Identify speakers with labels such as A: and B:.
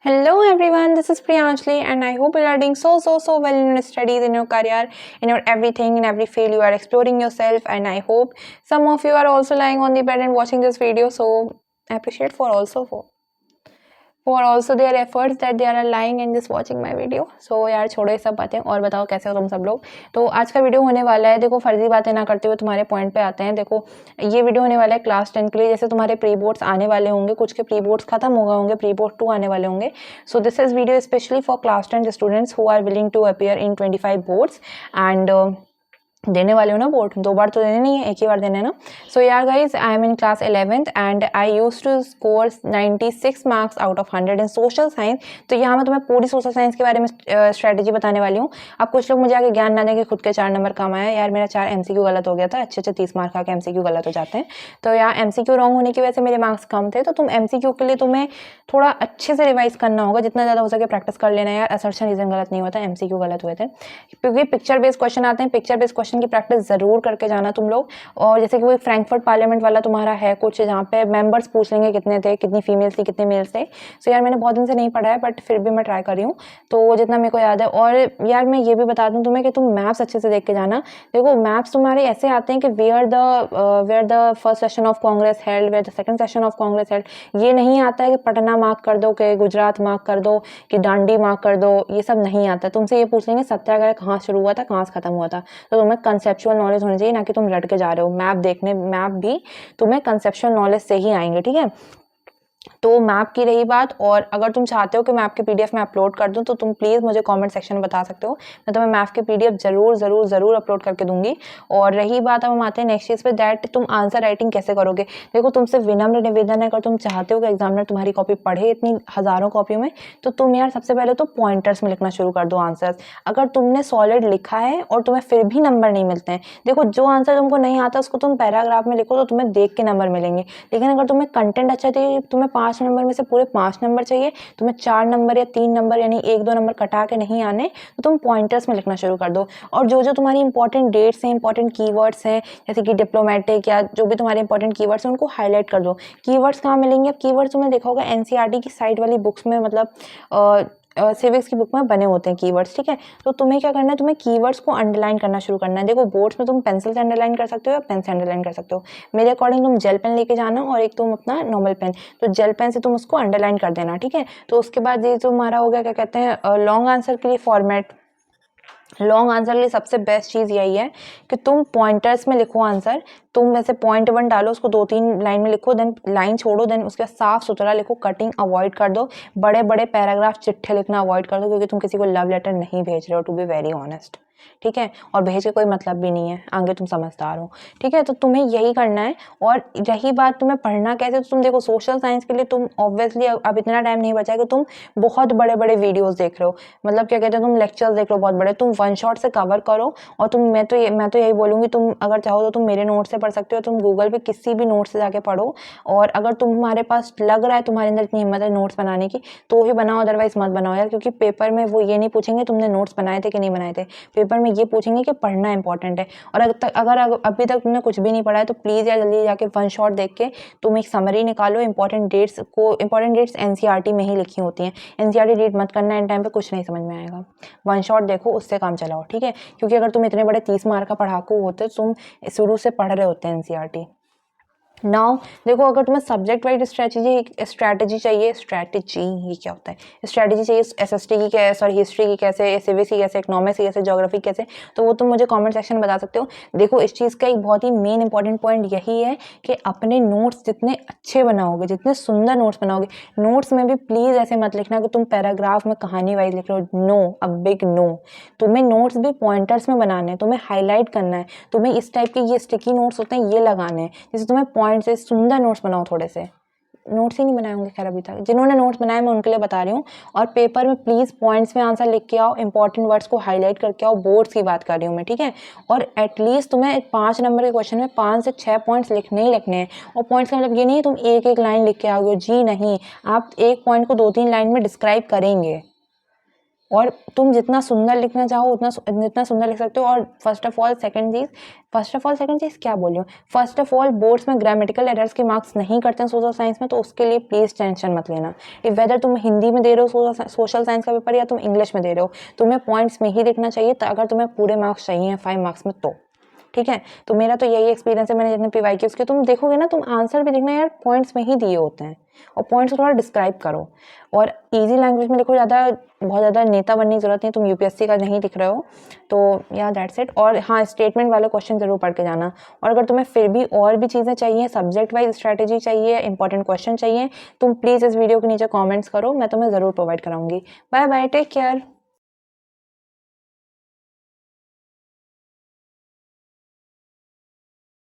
A: Hello everyone, this is Priyanjali and I hope you are doing so well in your studies, in your career, in your everything, in every field you are exploring yourself, and I hope some of you are also lying on the bed and watching this video, so I appreciate for also their efforts that they are lying and just watching my video. So यार छोड़ो ये सब बातें और बताओ कैसे हो तुम सब लोग। तो आज का वीडियो होने वाला है, देखो फर्जी बातें ना करते हुए तुम्हारे पॉइंट पे आते हैं। देखो ये वीडियो होने वाला है क्लास 10 के लिए। जैसे तुम्हारे प्री बोर्ड्स आने वाले होंगे, कुछ के प्री बोर्ड्स खत्म हो गए होंगे, प्री बोर्ड 2 आने वाले होंगे। So this is video specially for class 10 students who are willing to appear in 25 boards and देने वाले हो ना बोर्ड, 2 बार तो देने नहीं है, एक ही बार देने है ना। सो यार guys, I am in class 11th and I use to score 96 marks out of 100 in social science. तो यहाँ मैं तुम्हें पूरी सोशल साइंस के बारे में स्ट्रेटेजी बताने वाली हूँ। अब कुछ लोग मुझे आगे ज्ञान ना देंगे खुद के 4 नंबर कम आया। यार मेरा 4 MCQ गलत हो गया था, अच्छे 30 मार्क आके MCQ गलत हो जाते हैं। तो यार MCQ रॉन्ग होने की वजह से मेरे मार्क्स कम थे। तो तुम MCQ के लिए तुम्हें थोड़ा अच्छे से रिवाइज करना होगा, जितना ज़्यादा हो सके प्रैक्टिस कर लेना यार। असर्शन रीजन गलत नहीं होता, MCQ गलत हुए थे क्योंकि पिक्चर बेस्ड क्वेश्चन आते हैं। पिक्चर बेस्ड क्वेश्चन की प्रैक्टिस जरूर करके जाना तुम लोग। और जैसे कि वो एक फ्रैंकफर्ट पार्लियामेंट वाला तुम्हारा है कुछ, जहाँ पे मेंबर्स पूछ लेंगे कितने थे, कितनी फीमेल्स थी, कितने मेल्स थे। सो यार मैंने बहुत दिन से नहीं पढ़ा है बट फिर भी मैं ट्राई कर रही हूँ, तो जितना मेरे को याद है। और यार मैं ये भी बता दूँ तुम्हें कि तुम मैप्स अच्छे से देख के जाना। देखो मैप्स तुम्हारे ऐसे आते हैं कि where the first session of Congress held, where the second session of Congress held. ये नहीं आता है कि पटना मार्क कर दो, कि गुजरात मार्क कर दो, कि दांडी मार्क कर दो। ये सब नहीं आता। तुमसे ये पूछ लेंगे सत्याग्रह कहाँ शुरू हुआ था, कहाँ से खत्म हुआ था। तो तुम्हें कंसेप्चुअल नॉलेज होनी चाहिए, ना कि तुम रट के जा रहे हो। मैप देखने, मैप भी तुम्हें कंसेप्चुअल नॉलेज से ही आएंगे, ठीक है। तो मैप की रही बात, और अगर तुम चाहते हो कि मैप की PDF में अपलोड कर दूं तो तुम प्लीज़ मुझे कमेंट सेक्शन में बता सकते हो। मैं तुम्हें मैप की PDF जरूर अपलोड करके दूंगी। और रही बात, अब हम आते हैं नेक्स्ट चीज़ पे, दैट तुम आंसर राइटिंग कैसे करोगे। देखो तुमसे विनम्र निवेदन है, अगर तुम चाहते हो कि एग्जामिनर तुम्हारी कॉपी पढ़े इतनी हज़ारों कॉपी में, तो तुम यार सबसे पहले तो पॉइंटर्स में लिखना शुरू कर दो आंसर्स। अगर तुमने सॉलिड लिखा है और तुम्हें फिर भी नंबर नहीं मिलते हैं, देखो जो आंसर तुमको नहीं आता उसको तुम पैराग्राफ में लिखो तो तुम्हें देख के नंबर मिलेंगे। लेकिन अगर तुम्हें कंटेंट अच्छा चाहिए, तुम्हें 5 नंबर में से पूरे 5 नंबर चाहिए, तुम्हें 4 नंबर या 3 नंबर यानी 1-2 नंबर कटा के नहीं आने, तो तुम पॉइंटर्स में लिखना शुरू कर दो। और जो जो तुम्हारी इंपॉर्टेंट डेट्स हैं, इंपॉर्टेंट कीवर्ड्स हैं, जैसे कि डिप्लोमेटिक या जो भी तुम्हारे इंपॉर्टेंट कीवर्ड्स हैं, उनको हाईलाइट कर दो। कीवर्ड्स कहाँ मिलेंगे? अब कीवर्ड्स तुमने देखा होगा NCERT की साइड वाली बुक्स में, मतलब सिविक्स की बुक में बने होते हैं कीवर्ड्स, ठीक है। तो तुम्हें क्या करना है, तुम्हें कीवर्ड्स को अंडरलाइन करना शुरू करना है। देखो बोर्ड्स में तुम पेंसिल से अंडरलाइन कर सकते हो या पेन से अंडरलाइन कर सकते हो। मेरे अकॉर्डिंग तुम जेल पेन लेके जाना और एक तुम अपना नॉर्मल पेन, तो जेल पेन से तुम उसको अंडरलाइन कर देना, ठीक है। तो उसके बाद ये जो हमारा हो गया, क्या कहते हैं, लॉन्ग आंसर के लिए फॉर्मेट। लॉन्ग आंसर के लिए सबसे बेस्ट चीज़ यही है कि तुम पॉइंटर्स में लिखो आंसर। तुम वैसे पॉइंट 1 डालो, उसको 2-3 लाइन में लिखो, देन लाइन छोड़ो, देन उसके बाद साफ सुथरा लिखो, कटिंग अवॉइड कर दो। बड़े बड़े पैराग्राफ चिट्ठे लिखना अवॉइड कर दो, क्योंकि तुम किसी को लव लेटर नहीं भेज रहे हो, टू बी वेरी ऑनेस्ट, ठीक है। और भेज के कोई मतलब भी नहीं है, आगे तुम समझदार हो, ठीक है। तो तुम्हें यही करना है। और रही बात तुम्हें पढ़ना कैसे, तो तुम देखो सोशल साइंस के लिए तुम ऑब्वियसली अब इतना टाइम नहीं बचा कि तुम बहुत बड़े बड़े वीडियोस देख रहे हो, मतलब क्या कहते हैं, तुम लेक्चर्स देख रहे हो बहुत बड़े। तुम वन शॉट से कवर करो। और तुम मैं तो यही बोलूँगी, तुम अगर चाहो तो तुम मेरे नोट से पढ़ सकते हो, तुम गूगल पे किसी भी नोट से जाके पढ़ो। और अगर तुम्हारे पास लग रहा है तुम्हारे अंदर इतनी हिम्मत है नोट्स बनाने की, तो ही बनाओ, अदरवाइज मत बनाओ यार। क्योंकि पेपर में वो ये नहीं पूछेंगे तुमने नोट्स बनाए थे कि नहीं बनाए थे, पेपर में ये पूछेंगे कि पढ़ना इंपॉर्टेंट है। और अगर अभी तक तुमने कुछ भी नहीं पढ़ा है तो प्लीज़ यार जल्दी जाके वन शॉट देख के तुम एक समरी निकालो। इंपॉर्टेंट डेट्स NCERT में ही लिखी होती हैं। NCERT रीड मत करना, एंड टाइम पे कुछ नहीं समझ में आएगा। वन शॉट देखो, उससे काम चलाओ, ठीक है। क्योंकि अगर तुम इतने बड़े 30 मार्क का पढ़ाकू होते, तुम शुरू से पढ़ रहे होते हैं NCERT। नाउ देखो, अगर तुम्हें सब्जेक्ट वाइज स्ट्रैटेजी चाहिए, स्ट्रैटेजी ये क्या होता है, स्ट्रैटेजी चाहिए SST की कैसे, सॉरी हिस्ट्री की कैसे, सिविक्स की कैसे, इकोनॉमिक्स की कैसे, ज्योग्राफी कैसे, तो वो तुम मुझे कमेंट सेक्शन में बता सकते हो। देखो इस चीज़ का एक बहुत ही मेन इंपॉर्टेंट पॉइंट यही है कि अपने नोट्स जितने अच्छे बनाओगे, जितने सुंदर नोट्स बनाओगे, नोट्स में भी प्लीज़ ऐसे मत लिखना कि तुम पैराग्राफ में कहानी वाइज लिख रहे हो। No, a big no. तुम्हें नोट्स भी पॉइंटर्स में बनाने हैं, तुम्हें हाईलाइट करना है, तुम्हें इस टाइप के ये स्टिकी नोट्स होते हैं ये लगाने हैं, जैसे तुम्हें पॉइंट से सुंदर नोट्स बनाओ। थोड़े से नोट्स ही नहीं बनाए होंगे खैर अभी तक, जिन्होंने नोट्स बनाए मैं उनके लिए बता रही हूँ। और पेपर में प्लीज़ पॉइंट्स में आंसर लिख के आओ, इंपॉर्टेंट वर्ड्स को हाईलाइट करके आओ। बोर्ड्स की बात कर रही हूँ मैं, ठीक है। और एटलीस्ट तुम्हें 5 नंबर के क्वेश्चन में 5 से 6 पॉइंट्स लिखने ही लिखने हैं। और पॉइंट्स का मतलब ये नहीं है तुम एक एक लाइन लिख के आओगे, जी नहीं, आप एक पॉइंट को 2-3 लाइन में डिस्क्राइब करेंगे। और तुम जितना सुंदर लिखना चाहो जितना सुंदर लिख सकते हो। और फर्स्ट ऑफ ऑल सेकंड चीज़ क्या बोल रही हूँ, फर्स्ट ऑफ ऑल बोर्ड्स में ग्रामेटिकल एरर्स के मार्क्स नहीं करते हैं सोशल साइंस में, तो उसके लिए प्लीज़ टेंशन मत लेना। इफ वेदर तुम हिंदी में दे रहे हो सोशल साइंस का पेपर या तुम इंग्लिश में दे रहे हो, तुम्हें पॉइंट्स में ही देखना चाहिए अगर तुम्हें पूरे मार्क्स चाहिए 5 मार्क्स में तो। ठीक है, तो मेरा तो यही एक्सपीरियंस है। मैंने जितने PYQs के तुम देखोगे ना, तुम आंसर भी देखना यार पॉइंट्स में ही दिए होते हैं, और पॉइंट्स को थोड़ा डिस्क्राइब करो। और इजी लैंग्वेज में देखो, बहुत ज़्यादा नेता बनने की जरूरत नहीं, तुम UPSC का नहीं दिख रहे हो तो या दैट्स इट। और हाँ, स्टेटमेंट वाले क्वेश्चन जरूर पढ़ के जाना। और अगर तुम्हें फिर भी और भी चीज़ें चाहिए, सब्जेक्ट वाइज स्ट्रैटेजी चाहिए, इंपॉर्टेंट क्वेश्चन चाहिए, तुम प्लीज़ इस वीडियो के नीचे कॉमेंट्स करो, मैं तुम्हें ज़रूर प्रोवाइड कराऊंगी। Bye bye, take care.